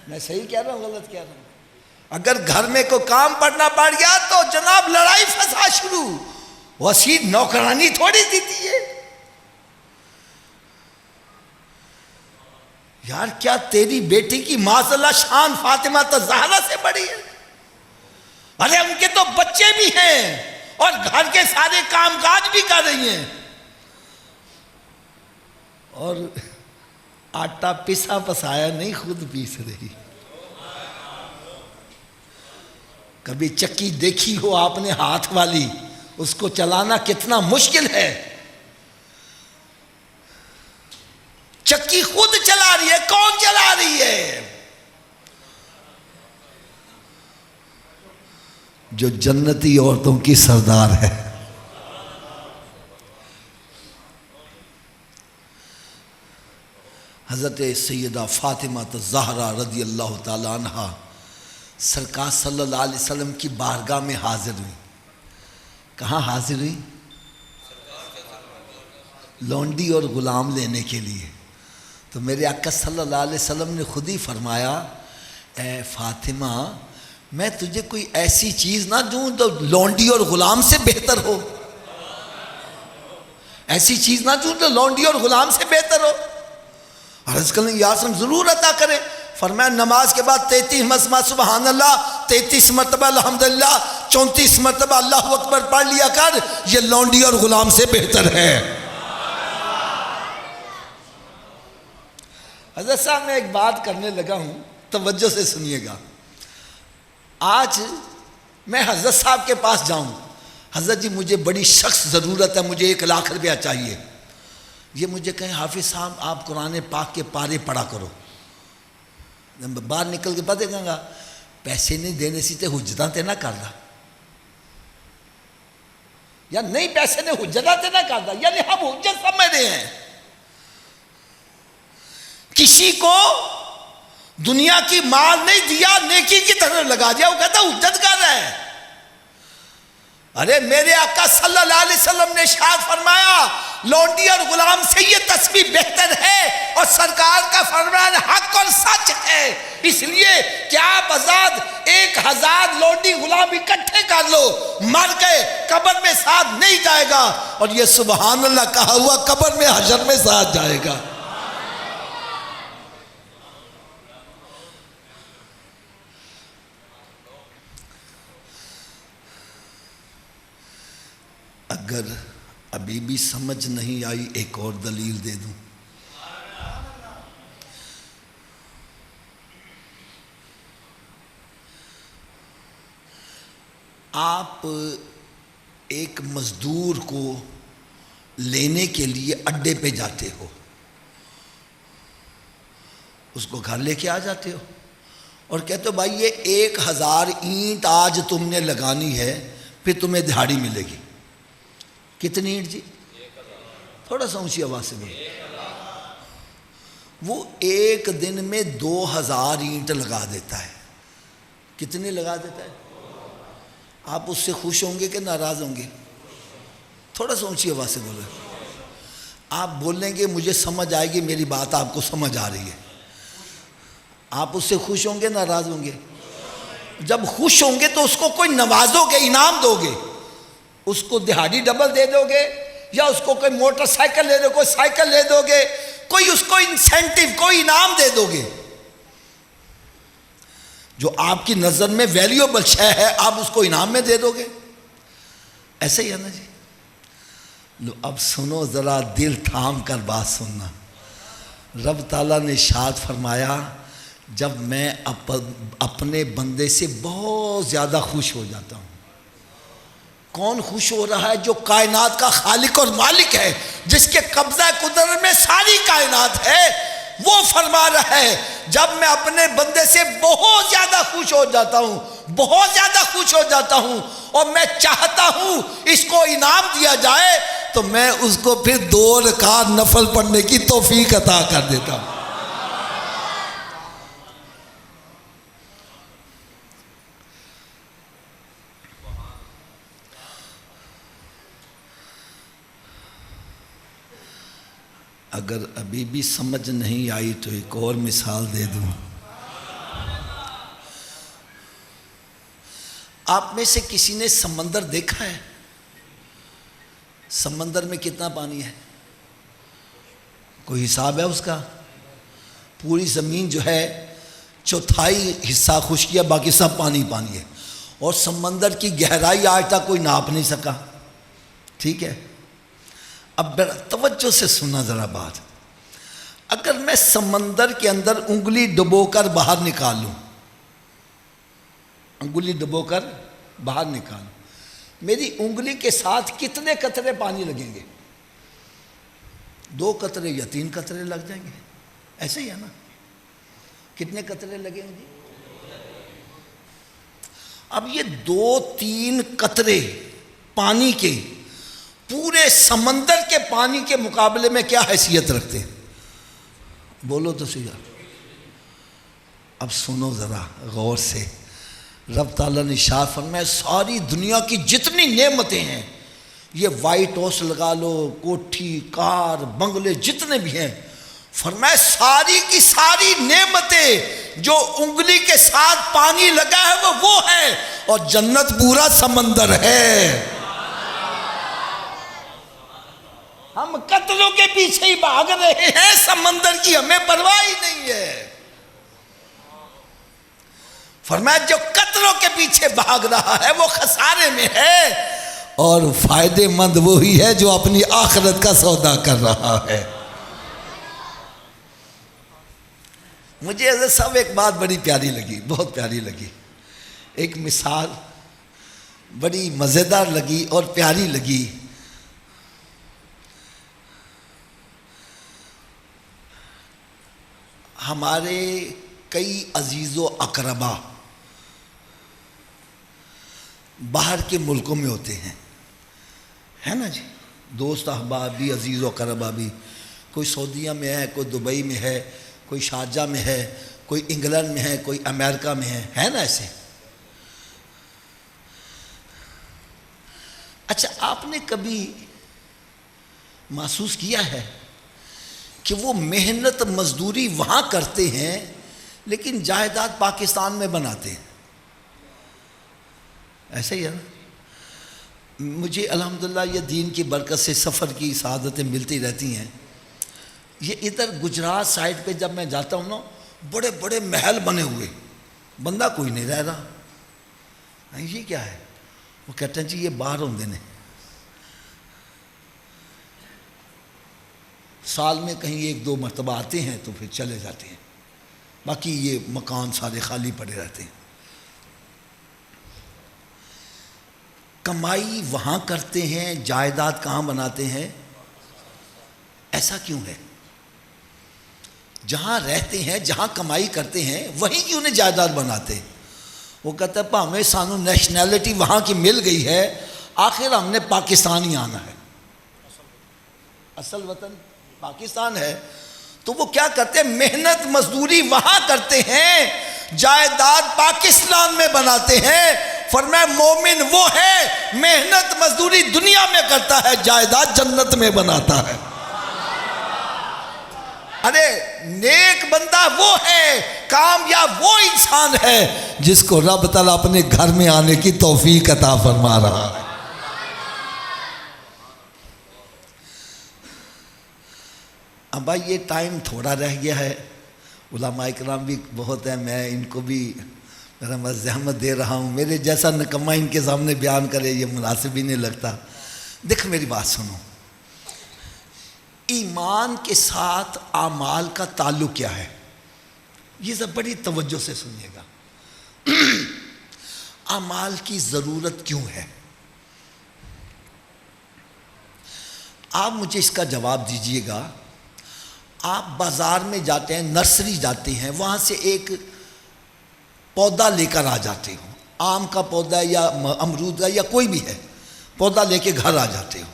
میں صحیح کہہ رہا ہوں غلط کہہ رہا ہوں؟ اگر گھر میں کوئی کام پڑنا پڑ گیا تو جناب لڑائی فساد شروع، وہ اسی نوکرانی تھوڑی دیتی ہے۔ یار کیا تیری بیٹی کی معاذ اللہ شان فاطمہ الزہرا سے بڑی ہے؟ ارے ان کے تو بچے بھی ہیں اور گھر کے سارے کام کاج بھی کر رہی ہیں، اور آٹا پسا پسایا نہیں خود پیس رہی۔ کبھی چکی دیکھی ہو آپ نے ہاتھ والی، اس کو چلانا کتنا مشکل ہے۔ چکی خود چلا رہی ہے، کون چلا رہی ہے؟ جو جنتی عورتوں کی سردار ہے۔ حضرت سیدہ فاطمہ الزہرا رضی اللہ تعالی عنہا سرکار صلی اللہ علیہ وسلم کی بارگاہ میں حاضر ہوئی۔ کہاں حاضر ہوئی؟ لونڈی اور غلام لینے کے لیے۔ تو میرے آقا صلی اللہ علیہ وسلم نے خود ہی فرمایا اے فاطمہ میں تجھے کوئی ایسی چیز نہ دوں تو لونڈی اور غلام سے بہتر ہو، ایسی چیز نہ دوں تو لونڈی اور غلام سے بہتر ہو۔ عرض کریں یا رسول اللہ ضرور عطا کریں۔ فرمایا نماز کے بعد 33 مرتبہ سبحان اللہ، 33 مرتبہ الحمدللہ، 34 مرتبہ اللہ اکبر پڑھ لیا کر، یہ لونڈی اور غلام سے بہتر ہے۔ حضرت صاحب میں ایک بات کرنے لگا ہوں، توجہ سے سنیے گا۔ آج میں حضرت صاحب کے پاس جاؤں، حضرت جی مجھے بڑی سخت ضرورت ہے، مجھے 1 لاکھ روپیہ چاہیے، یہ مجھے کہیں حافظ صاحب آپ قرآن پاک کے پارے پڑھا کرو، باہر نکل کے پتہ کہوں گا پیسے نہیں دینے سی تے حجتاں تے نہ کردا، یا نہیں پیسے نے حجتاں تے نہ کردا، یعنی ہم حجت سمجھ رہے ہیں۔ کسی کو دنیا کی مال نہیں دیا نیکی کی طرح لگا دیا، وہ کہتا حجت کر رہا ہے۔ ارے میرے آقا صلی اللہ علیہ وسلم نے ارشاد فرمایا لونڈی اور غلام سے یہ تسبیح بہتر ہے، اور سرکار کا فرمان حق اور سچ ہے، اس لیے کہ آپ آزاد 1000 لونڈی غلام اکٹھے کر لو، مر گئے قبر میں ساتھ نہیں جائے گا، اور یہ سبحان اللہ کہا ہوا قبر میں حشر میں ساتھ جائے گا۔ اگر ابھی بھی سمجھ نہیں آئی ایک اور دلیل دے دوں۔ آپ ایک مزدور کو لینے کے لیے اڈے پہ جاتے ہو، اس کو گھر لے کے آ جاتے ہو اور کہتے ہو بھائی یہ 1000 اینٹ آج تم نے لگانی ہے، پھر تمہیں دہاڑی ملے گی۔ کتنی اینٹ جی؟ تھوڑا سا اونچی آواز سے بولو۔ وہ ایک دن میں 2000 اینٹ لگا دیتا ہے۔ کتنے لگا دیتا ہے؟ آپ اس سے خوش ہوں گے کہ ناراض ہوں گے؟ تھوڑا سا اونچی آواز سے بولو۔ آپ بولیں گے مجھے سمجھ آئے گی، میری بات آپ کو سمجھ آ رہی ہے۔ آپ اس سے خوش ہوں گے ناراض ہوں گے؟ جب خوش ہوں گے تو اس کو کوئی نوازو گے، انعام دو گے، اس کو دہاڑی ڈبل دے دو گے، یا اس کو کوئی موٹر سائیکل لے دو، کوئی سائیکل لے دو گے، کوئی اس کو انسینٹیو، کوئی انعام دے دو گے۔ جو آپ کی نظر میں ویلیوبل شے ہے آپ اس کو انعام میں دے دو گے۔ ایسا ہی ہے نا جی؟ لو اب سنو ذرا، دل تھام کر بات سننا۔ رب تعالیٰ نے ارشاد فرمایا جب میں اپنے بندے سے بہت زیادہ خوش ہو جاتا ہوں۔ کون خوش ہو رہا ہے؟ جو کائنات کا خالق اور مالک ہے، جس کے قبضہ قدرت میں ساری کائنات ہے، وہ فرما رہا ہے جب میں اپنے بندے سے بہت زیادہ خوش ہو جاتا ہوں، بہت زیادہ خوش ہو جاتا ہوں، اور میں چاہتا ہوں اس کو انعام دیا جائے، تو میں اس کو پھر 2 رکعت نفل پڑھنے کی توفیق عطا کر دیتا ہوں۔ اگر ابھی بھی سمجھ نہیں آئی تو ایک اور مثال دے دوں۔ آپ میں سے کسی نے سمندر دیکھا ہے؟ سمندر میں کتنا پانی ہے؟ کوئی حساب ہے اس کا؟ پوری زمین جو ہے 1/4 حصہ خشکی ہے، باقی سب پانی پانی ہے، اور سمندر کی گہرائی آج تک کوئی ناپ نہیں سکا۔ ٹھیک ہے، اب توجہ سے سننا ذرا بات۔ اگر میں سمندر کے اندر انگلی ڈبو کر باہر نکالوں، انگلی ڈبو کر باہر نکالوں، میری انگلی کے ساتھ کتنے قطرے پانی لگیں گے؟ 2 قطرے یا 3 قطرے لگ جائیں گے؟ ایسے ہی ہے نا؟ کتنے قطرے لگیں گے؟ اب یہ 2-3 قطرے پانی کے پورے سمندر کے پانی کے مقابلے میں کیا حیثیت رکھتے ہیں؟ بولو تو صحیح۔ اب سنو ذرا غور سے۔ رب تعالیٰ نے ارشاد فرمایا ساری دنیا کی جتنی نعمتیں ہیں، یہ وائٹ ہاؤس لگا لو، کوٹھی، کار، بنگلے جتنے بھی ہیں، فرمایا ساری کی ساری نعمتیں جو انگلی کے ساتھ پانی لگا ہے وہ ہے، اور جنت پورا سمندر ہے۔ ہم قتلوں کے پیچھے ہی بھاگ رہے ہیں، سمندر کی ہمیں پرواہ ہی نہیں ہے۔ فرمایا جو قتلوں کے پیچھے بھاگ رہا ہے وہ خسارے میں ہے، اور فائدے مند وہی ہے جو اپنی آخرت کا سودا کر رہا ہے۔ مجھے حضرت صاحب ایک بات بڑی پیاری لگی، بہت پیاری لگی، ایک مثال بڑی مزیدار لگی اور پیاری لگی۔ ہمارے کئی عزیز و اقربا باہر کے ملکوں میں ہوتے ہیں، ہے نا جی؟ دوست احباب بھی، عزیز و اقربا بھی، کوئی سعودیہ میں ہے، کوئی دبئی میں ہے، کوئی شارجہ میں ہے، کوئی انگلینڈ میں ہے، کوئی امریکہ میں ہے نا ایسے؟ اچھا، آپ نے کبھی محسوس کیا ہے کہ وہ محنت مزدوری وہاں کرتے ہیں لیکن جائیداد پاکستان میں بناتے ہیں؟ ایسا ہی ہے نا؟ مجھے الحمدللہ یہ دین کی برکت سے سفر کی سعادتیں ملتی رہتی ہیں۔ یہ ادھر گجرات سائڈ پہ جب میں جاتا ہوں نا، بڑے بڑے محل بنے ہوئے، بندہ کوئی نہیں رہ رہا۔ یہ کیا ہے؟ وہ کہتے ہیں جی یہ باہر ہوندے نے، سال میں کہیں 1-2 مرتبہ آتے ہیں تو پھر چلے جاتے ہیں، باقی یہ مکان سارے خالی پڑے رہتے ہیں۔ کمائی وہاں کرتے ہیں، جائیداد کہاں بناتے ہیں؟ ایسا کیوں ہے؟ جہاں رہتے ہیں، جہاں کمائی کرتے ہیں، وہیں کیوں نہیں جائیداد بناتے؟ وہ کہتا ہے ہمیں سانو نیشنلٹی وہاں کی مل گئی ہے، آخر ہم نے پاکستان ہی آنا ہے، اصل وطن پاکستان ہے۔ تو وہ کیا کرتے ہیں؟ محنت مزدوری وہاں کرتے ہیں، جائیداد پاکستان میں بناتے ہیں۔ فرمایا مومن وہ ہے محنت مزدوری دنیا میں کرتا ہے، جائیداد جنت میں بناتا ہے۔ ارے نیک بندہ وہ ہے، کامیاب وہ انسان ہے جس کو رب تعالیٰ اپنے گھر میں آنے کی توفیق عطا فرما رہا ہے۔ اب بھائی یہ ٹائم تھوڑا رہ گیا ہے، علماء کرام بھی بہت ہیں، میں ان کو بھی میرا زحمت دے رہا ہوں، میرے جیسا نکمہ ان کے سامنے بیان کرے یہ مناسب ہی نہیں لگتا۔ دیکھ میری بات سنو، ایمان کے ساتھ اعمال کا تعلق کیا ہے؟ یہ سب بڑی توجہ سے سنیے گا۔ اعمال کی ضرورت کیوں ہے؟ آپ مجھے اس کا جواب دیجئے گا۔ آپ بازار میں جاتے ہیں، نرسری جاتے ہیں، وہاں سے ایک پودا لے کر آ جاتے ہو، آم کا پودا یا امرود کا یا کوئی بھی ہے، پودا لے کے گھر آ جاتے ہو،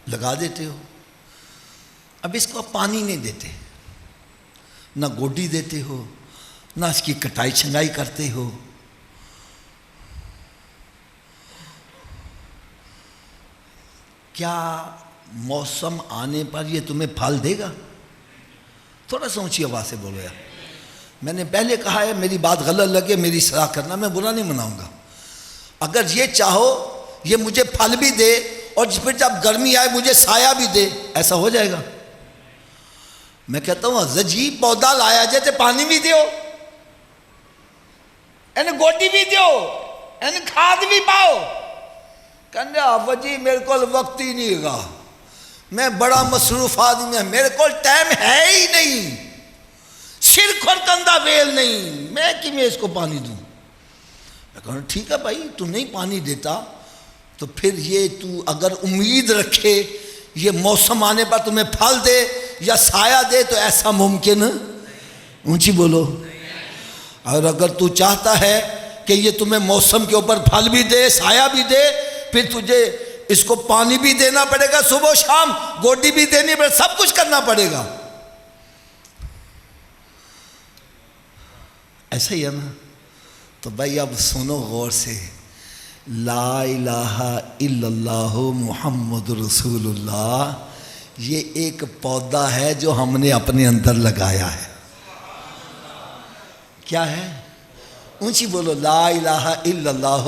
لگا دیتے ہو۔ اب اس کو آپ پانی نہیں دیتے، نہ گوڈی دیتے ہو، نہ اس کی کٹائی چھنگائی کرتے ہو۔ کیا موسم آنے پر یہ تمہیں پھل دے گا؟ تھوڑا سا اونچی آواز سے بولو یار۔ میں نے پہلے کہا ہے میری بات غلط لگے میری اصلاح کرنا، میں برا نہیں مناؤں گا۔ اگر یہ چاہو یہ مجھے پھل بھی دے اور پھر جب گرمی آئے مجھے سایہ بھی دے، ایسا ہو جائے گا؟ میں کہتا ہوں عجیب پودا لایا جائے پانی بھی دیو، گوڈی بھی دیو، کھاد بھی پاؤ۔ کہنے آبا جی میرے کو وقت ہی نہیں گا، میں بڑا مصروف آدمی ہوں، میرے کو ٹائم ہے ہی نہیں، سر کھرکندہ ویل نہیں، میں کہ میں اس کو پانی دوں؟ میں کہا ٹھیک ہے بھائی تو نہیں پانی دیتا تو پھر یہ تو اگر امید رکھے یہ موسم آنے پر تمہیں پھل دے یا سایہ دے تو ایسا ممکن، اونچی بولو۔ اور اگر تو چاہتا ہے کہ یہ تمہیں موسم کے اوپر پھل بھی دے سایہ بھی دے، پھر تجھے اس کو پانی بھی دینا پڑے گا، صبح و شام گوڈی بھی دینی پڑے، سب کچھ کرنا پڑے گا۔ ایسا ہی ہے نا؟ تو بھائی اب سنو غور سے، لا الہ الا اللہ محمد رسول اللہ یہ ایک پودا ہے جو ہم نے اپنے اندر لگایا ہے۔ کیا ہے؟ اونچی بولو، لا الہ الا اللہ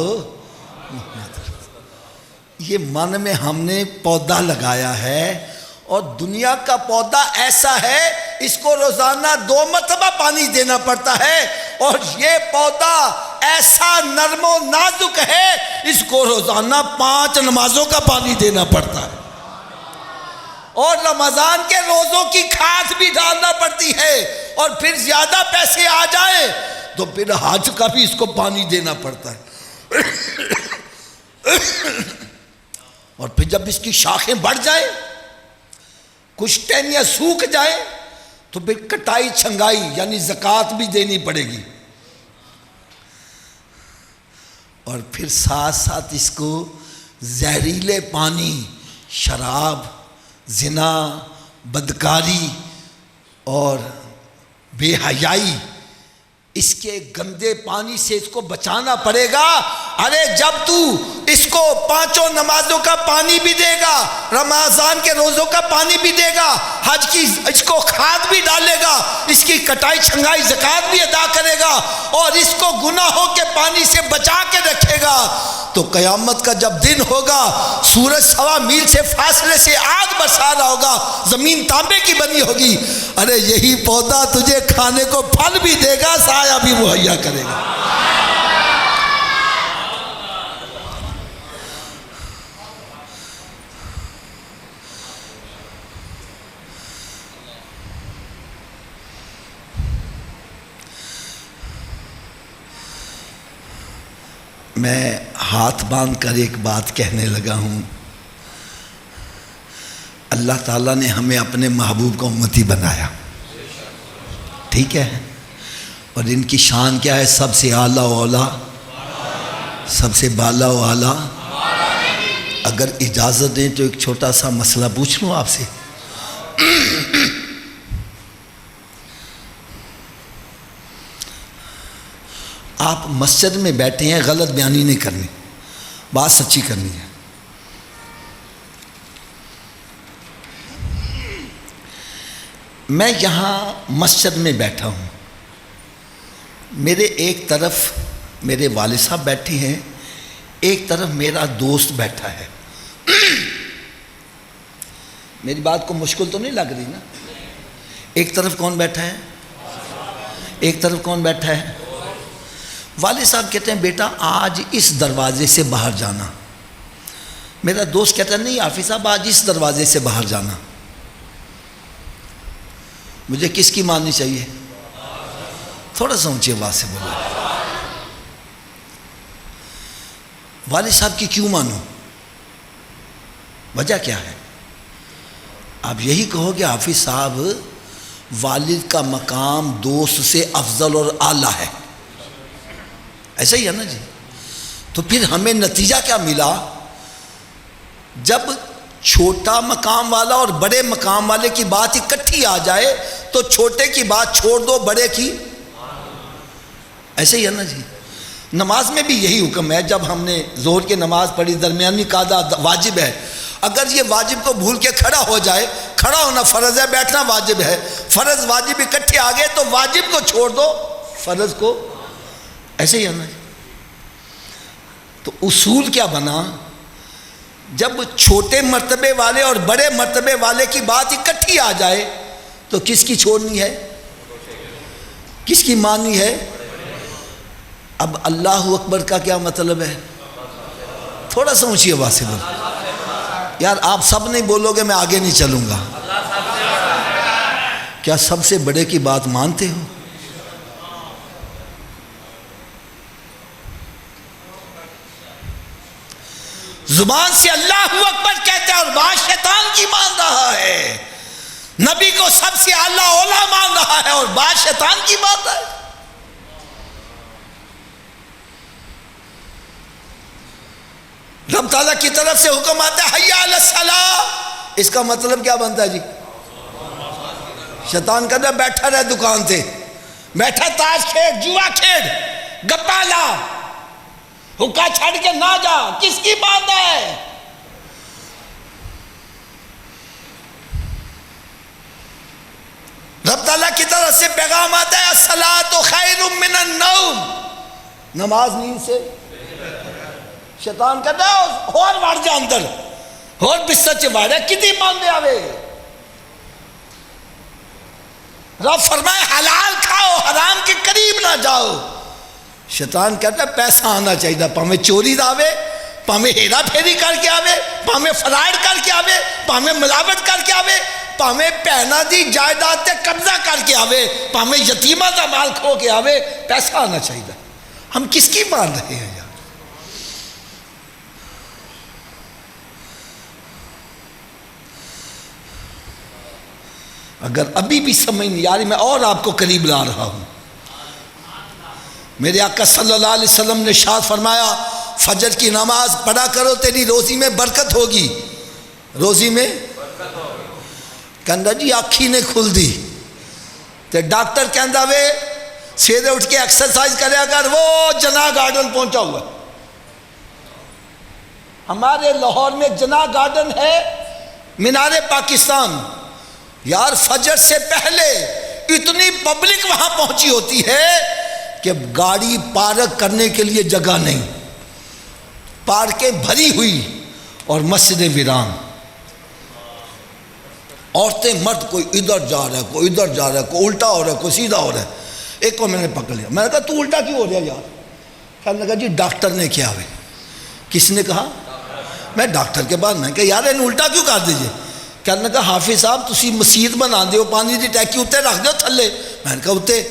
محمد۔ یہ من میں ہم نے پودا لگایا ہے، اور دنیا کا پودا ایسا ہے اس کو روزانہ 2 مرتبہ پانی دینا پڑتا ہے، اور یہ پودا ایسا نرم و نازک ہے اس کو روزانہ 5 نمازوں کا پانی دینا پڑتا ہے، اور رمضان کے روزوں کی کھاد بھی ڈالنا پڑتی ہے، اور پھر زیادہ پیسے آ جائیں تو پھر حج کا بھی اس کو پانی دینا پڑتا ہے، اور پھر جب اس کی شاخیں بڑھ جائیں کچھ ٹہنیاں سوکھ جائیں تو پھر کٹائی چھنگائی یعنی زکوٰۃ بھی دینی پڑے گی، اور پھر ساتھ ساتھ اس کو زہریلے پانی، شراب، زنا، بدکاری اور بے حیائی، اس کے گندے پانی سے اس کو بچانا پڑے گا۔ ارے جب تو اس کو 5 نمازوں کا پانی بھی دے گا، رمضان کے روزوں کا پانی بھی دے گا، حج کی اس کو کھاد بھی ڈالے گا، اس کی کٹائی چھنگائی زکوٰۃ بھی ادا کرے گا، اور اس کو گناہوں کے پانی سے بچا کے رکھے گا، تو قیامت کا جب دن ہوگا سورج 1.25 میل سے فاصلے سے آگ برسا رہا ہوگا، زمین تانبے کی بنی ہوگی، ارے یہی پودا تجھے کھانے کو پھل بھی دے گا، سایہ بھی مہیا کرے گا۔ میں ہاتھ باندھ کر ایک بات کہنے لگا ہوں. اللہ تعالیٰ نے ہمیں اپنے محبوب کا امتی بنایا, ٹھیک ہے, اور ان کی شان کیا ہے؟ سب سے اعلیٰ و اولیٰ, سب سے بالا و اعلیٰ. اگر اجازت دیں تو ایک چھوٹا سا مسئلہ پوچھ لوں آپ سے. آپ مسجد میں بیٹھے ہیں, غلط بیانی نہیں کرنی, بات سچی کرنی ہے. میں یہاں مسجد میں بیٹھا ہوں, میرے ایک طرف میرے والد صاحب بیٹھے ہیں, ایک طرف میرا دوست بیٹھا ہے. میری بات کو مشکل تو نہیں لگ رہی نا؟ ایک طرف کون بیٹھا ہے؟ ایک طرف کون بیٹھا ہے؟ والد صاحب کہتے ہیں بیٹا آج اس دروازے سے باہر جانا. میرا دوست کہتا ہے نہیں حافظ صاحب آج اس دروازے سے باہر جانا. مجھے کس کی ماننی چاہیے؟ تھوڑا سا اونچی آواز سے بولو. والد صاحب کی کیوں مانو؟ وجہ کیا ہے؟ آپ یہی کہو کہ حافظ صاحب والد کا مقام دوست سے افضل اور اعلیٰ ہے, ایسا ہی ہے نا جی. تو پھر ہمیں نتیجہ کیا ملا؟ جب چھوٹا مقام والا اور بڑے مقام والے کی بات اکٹھی آ جائے تو چھوٹے کی بات چھوڑ دو, بڑے کی. ایسا ہی ہے نا جی. نماز میں بھی یہی حکم ہے. جب ہم نے ظہر کی نماز پڑھی, درمیانی قعدہ واجب ہے, اگر یہ واجب کو بھول کے کھڑا ہو جائے, کھڑا ہونا فرض ہے, بیٹھنا واجب ہے, فرض واجب اکٹھے آ گئے تو واجب کو چھوڑ دو, فرض کو. ایسے ہی ہے نا. تو اصول کیا بنا؟ جب چھوٹے مرتبے والے اور بڑے مرتبے والے کی بات اکٹھی آ جائے تو کس کی چھوڑنی ہے؟ کس کی ماننی ہے؟ اب اللہ اکبر کا کیا مطلب ہے؟ تھوڑا سا اونچی آواز سے بولو یار. آپ سب نہیں بولو گے میں آگے نہیں چلوں گا. کیا سب سے بڑے کی بات مانتے ہو؟ زبان سے اللہ اکبر کہتا ہے اور بات شیطان کی مان رہا ہے. نبی کو سب سے اعلیٰ اولیٰ مان رہا ہے اور بات شیطان کی مان رہا ہے. رب تعالیٰ کی طرف سے حکم آتا ہے حی علی الصلاۃ, اس کا مطلب کیا بنتا ہے جی؟ شیطان کہتا ہے بیٹھا رہ دکان سے, بیٹھا تاش کھیل, جوا کھیل, گپا لا, حکا چھڑ کے نہ جا. کس کی بات ہے؟ رب تعالیٰ کی طرف سے پیغام آتا ہے الصلاۃ خیر من النوم, نماز نیند سے. شیطان کہتا ہے اور وڑ جا اندر, اور بستر چ وڑ, کتنی مان دے آوے. رب فرمائے حلال کھاؤ, حرام کے قریب نہ جاؤ. شیطان کہتا ہے پیسہ آنا چاہیے, پاویں چوری داوے, پاویں ہیرا پھیری کر کے آوے, پاویں فراڈ کر کے آوے, پاویں ملاوٹ کر کے آوے, پاویں پہنا دی جائیداد تے قبضہ کر کے آوے, پاویں یتیمہ دا مال کھو کے آوے, پیسہ آنا چاہیے. ہم کس کی مان رہے ہیں یار؟ اگر ابھی بھی سمجھ نہیں آ رہی, میں اور آپ کو قریب لا رہا ہوں. میرے آقا صلی اللہ علیہ وسلم نے ارشاد فرمایا فجر کی نماز پڑھا کرو, تیری روزی میں برکت ہوگی. روزی میں کہندا جی آنکھی نے کھل دی تے ڈاکٹر کہندا وے سیدھے اٹھ کے ایکسرسائز کرے کر, وہ جناح گارڈن پہنچا ہوا ہے. ہمارے لاہور میں جناح گارڈن ہے, مینار پاکستان. یار فجر سے پہلے اتنی پبلک وہاں پہنچی ہوتی ہے کہ گاڑی پارک کرنے کے لیے جگہ نہیں, پارکیں بھری ہوئی اور مسجدیں ویران. عورتیں مرد کوئی ادھر جا رہا ہے, کوئی ادھر جا رہا ہے, کوئی الٹا ہو رہا ہے, کوئی سیدھا ہو رہا ہے. ایک کو میں نے پکڑ لیا, میں نے کہا تو الٹا کیوں ہو رہا ہے یار؟ کہنے لگا جی ڈاکٹر نے کیا ہوئے. کس نے کہا؟ میں ڈاکٹر کے بعد. میں کہا یار انہیں الٹا کیوں کر دیجئے؟ کہنے لگا حافظ صاحب تسی مسجد بنا دیو, پانی دی ٹیکی اتنے رکھ دیو تھلے. میں نے کہا اتنے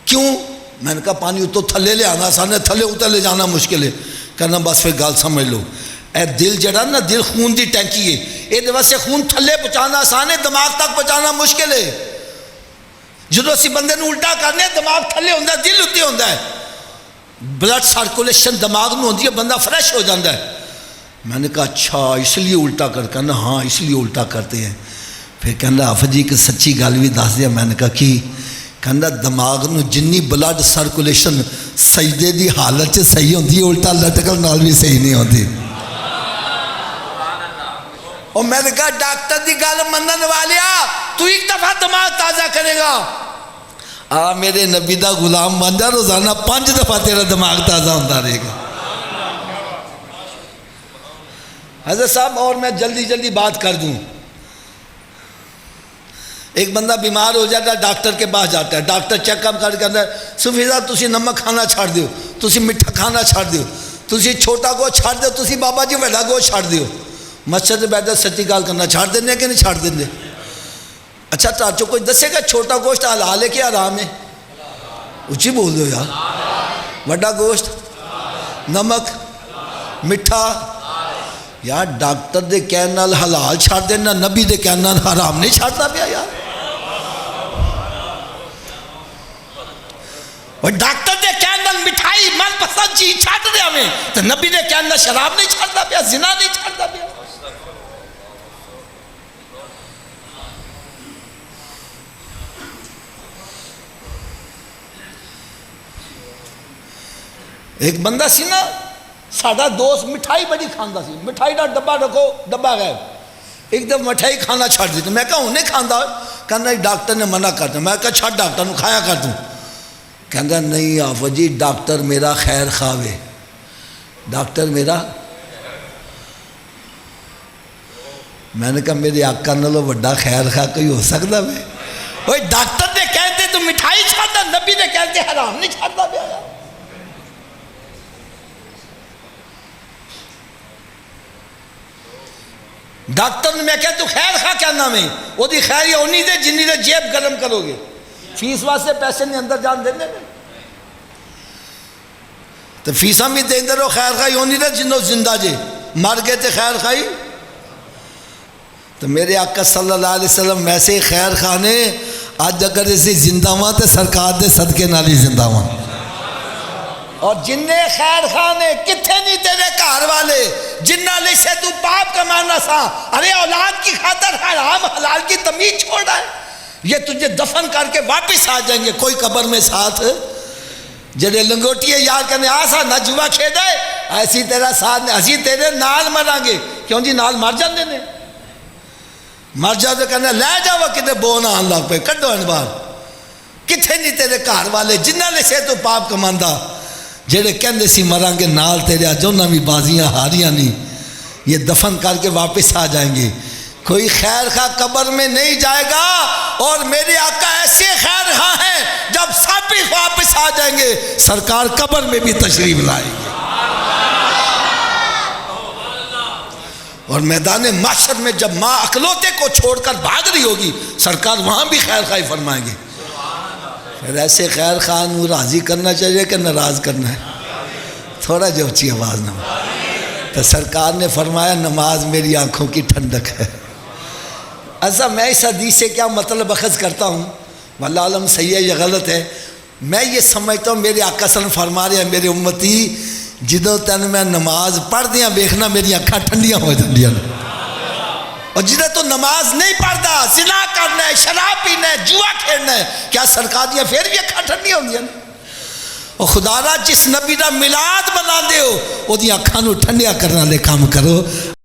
کیوں؟ میں نے کہا پانی اتو تھلے لے آنا, سانے تھلے اتنے لے جانا مشکل ہے. کہنا بس پھر گل سمجھ لو، اے دل جڑا نا، دل خون دی ٹینکی ہے، یہ واسطے خون تھلے پہنچانا آسان ہے، دماغ تک پہنچانا مشکل ہے۔ جدو اسی بندے نو الٹا کرنے دماغ تھلے ہوندہ ہے، دل اتنے ہوندہ ہے، بلڈ سرکولیشن دماغ میں ہوندی ہے، بندہ فریش ہو جاندہ ہے۔ میں نے کہا اچھا اس لیے الٹا کہنا ہاں اس لیے الٹا کرتے ہیں۔ پھر کہنا حافظ جی کہ سچی گل بھی دس دیا۔ میں نے کہا کی؟ کہنا دماغ نو جنی بلڈ سرکولیشن سجدے دی حالت سے صحیح ہوندی ہے، الٹا لٹکل نال بھی صحیح نہیں ہوندی۔ اور میں نے کہا ڈاکٹر دی گل منن والیا تو ایک دفعہ دماغ تازہ کرے گا، میرے نبی دا غلام بن جا، روزانہ 5 دفعہ تیرا دماغ تازہ ہوتا رہے گا۔ حضرت صاحب اور میں جلدی بات کر دوں، ایک بندہ بیمار ہو جاتا ہے، ڈاکٹر کے پاس جاتا ہے، ڈاکٹر چیک اپ کر کہتا ہے صوفی صاحب تسی نمک کھانا چھاڑ دیو، تسی میٹھا کھانا چھاڑ دیو، تسی چھوٹا گوشت چھاڑ دیو، تسی بابا جی بڑا گوشت چھاڑ دیو۔ مسجد بیٹھے سچی گال کرنا چھاڑ دینے کہ نہیں چھاڑ دینے؟ اچھا چاچو کوئی دسے گا چھوٹا گوشت حلال ہے کہ حرام ہے؟ اچھی بول دو یار، بڑا گوشت، نمک، میٹھا، یار ڈاکٹر دے کہنے نال حلال چھاڑ دینا، نبی دے کہنے نال حرام نہیں چھاڑتا پیا یار۔ اور ڈاکٹر دے کہنے نال مٹھائی من پسند چیز چھاڑ دے ہمیں، تو نبی دے کہنے نال شراب نہیں چھاڑتا پیا، زنا نہیں چھاڑتا پیا۔ ایک بندہ سی نا ساڑھا دوست مٹھائی بڑی کھاندہ سی، مٹھائی دا ڈبا رکھو ڈبا گئے، ایک دم مٹھائی کھانا چھاڑ دیتا۔ میں کہا انہیں کھاندہ کہنا ڈاکٹر نے منع کرتا، میں کہا چھاڑ ڈاکٹر نے کھایا کر دوں، کہنا نہیں حافظ جی ڈاکٹر میرا خیر خواہ، ڈاکٹر میرا۔ میں نے کہا میرے آقا نالوں بڑا خیر خواہ کوئی ہو سکتا ہے؟ وہ ڈاکٹر نے کہتے تو مٹھائی چھاڑتا، نبی نے کہتے حرام نہیں چھاڑتا پیا۔ ڈاکٹر نے میں کہتا تو خیر خواہ کیا نام ہے، وہ دی خیر یہ ہونی دے جنہی دے جیب گرم کرو گے، فیس واسے پیسے نہیں اندر جان دینے میں، تو فیساں بھی دیں دے رہو، خیر خواہی ہونی دے جنہوں زندہ جے مر گئے تھے خیر خواہی۔ تو میرے آقا صلی اللہ علیہ وسلم ویسے خیر خوانے آج اگر اسے زندہ ہوا تو سرکار دے صدقے نالی زندہ ہوا۔ اور جننے خیر خوانے کتھے نہیں تیرے کار والے جنہ لے سے تو پاپ کمانا سا، ارے اولاد کی خاطر حرام حلال کی تمیز چھوڑا ہے، یہ تجھے دفن کر کے واپس آ جائیں گے کوئی قبر میں ساتھ جڑے لنگوٹیے یاد کرنے آسا نہ جوا کھیدا ہے ایسی تیرا ساتھ اسی تیرے نال مران گے، کیوں جی نال مر جاندے نے، مر جا تو کہنا لے جاؤ کتے بون آن لگ پہ کڈو ان بار، کتھے نہیں تیرے کار والے جنہ لے سے تو پاپ کماندہ جڑے کہندے سی مران گے نال تیرے جونہ بھی بازیاں ہاریاں نہیں، یہ دفن کر کے واپس آ جائیں گے، کوئی خیر خواہ قبر میں نہیں جائے گا۔ اور میرے آقا ایسے خیر خواہ ہیں جب سب بھی واپس آ جائیں گے سرکار قبر میں بھی تشریف لائیں گے، اور میدان محشر میں جب ماں اکلوتے کو چھوڑ کر بھاگ رہی ہوگی سرکار وہاں بھی خیر خواہی فرمائیں گے۔ پھر ایسے خیر خواہ نو راضی کرنا چاہیے کہ ناراض کرنا ہے؟ تھوڑا جو اچھی آواز نہ ہو۔ تو سرکار نے فرمایا نماز میری آنکھوں کی ٹھنڈک ہے۔ ایسا میں اس حدیث سے کیا مطلب اخذ کرتا ہوں، واللہ عالم صحیح ہے یا غلط ہے، میں یہ سمجھتا ہوں میرے آقا صلی اللہ علیہ وسلم فرما رہے ہیں میرے امتی جدوں تن میں نماز پڑھ دیاں ویکھنا میری آنکھاں ٹھنڈیاں ہو جاندیاں، اور جدہ تو نماز نہیں پڑھتا زنا کرنا ہے شراب پینا ہے جوا کھیلنا ہے کیا سرکار دیاں پھر بھی آنکھاں ٹھنڈیاں ہوندیاں؟ اور خدا را جس نبی دا میلاد بنا دے ہو وہ دی آنکھاں نو ٹھنڈیا کرنا لے کام کرو۔